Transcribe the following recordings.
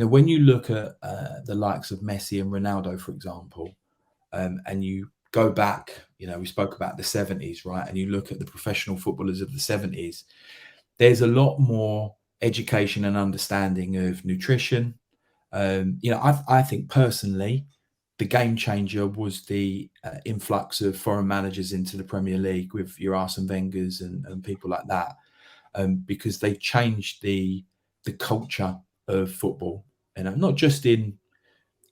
when you look at the likes of Messi and Ronaldo, for example, and you go back, we spoke about the 70s, right? And you look at the professional footballers of the 70s, there's a lot more education and understanding of nutrition. I think personally, the game changer was the influx of foreign managers into the Premier League with your Arsene Wenger's and people like that, because they changed the culture of football, not just in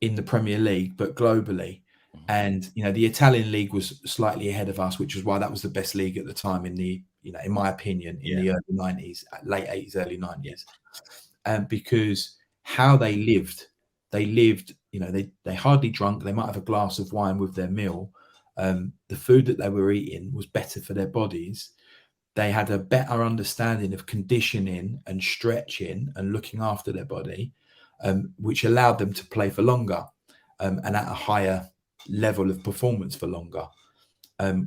the Premier League but globally. And the Italian league was slightly ahead of us, which was why that was the best league at the time in my opinion, in the early 90s, late 80s, early 90s. Because how they lived, they hardly drunk. They might have a glass of wine with their meal. The food that they were eating was better for their bodies. They had a better understanding of conditioning and stretching and looking after their body, which allowed them to play for longer, and at a higher level of performance for longer.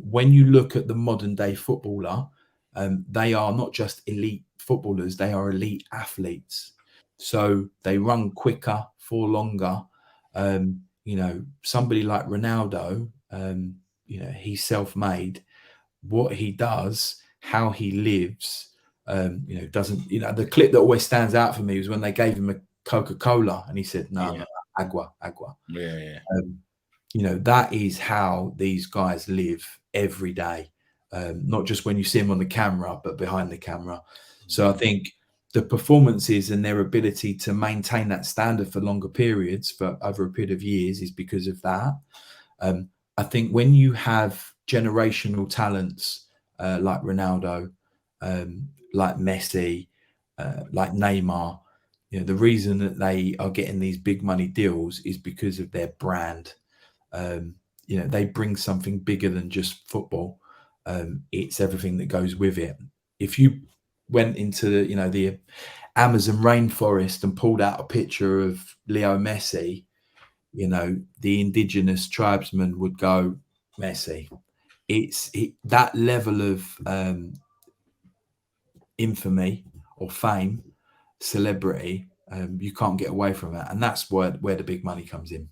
When you look at the modern day footballer, they are not just elite footballers, they are elite athletes. So they run quicker for longer. Somebody like Ronaldo, he's self-made. What he does, how he lives, doesn't, the clip that always stands out for me was when they gave him a Coca-Cola and he said, no, agua. That is how these guys live every day, not just when you see them on the camera, but behind the camera. So I think the performances and their ability to maintain that standard for longer periods, for over a period of years, is because of that. I think when you have generational talents like Ronaldo, like Messi, like Neymar, the reason that they are getting these big money deals is because of their brand. They bring something bigger than just football. It's everything that goes with it. If you went into the Amazon rainforest and pulled out a picture of Leo Messi, the indigenous tribesmen would go Messi. It's that level of infamy or fame, celebrity. You can't get away from it, and that's where the big money comes in.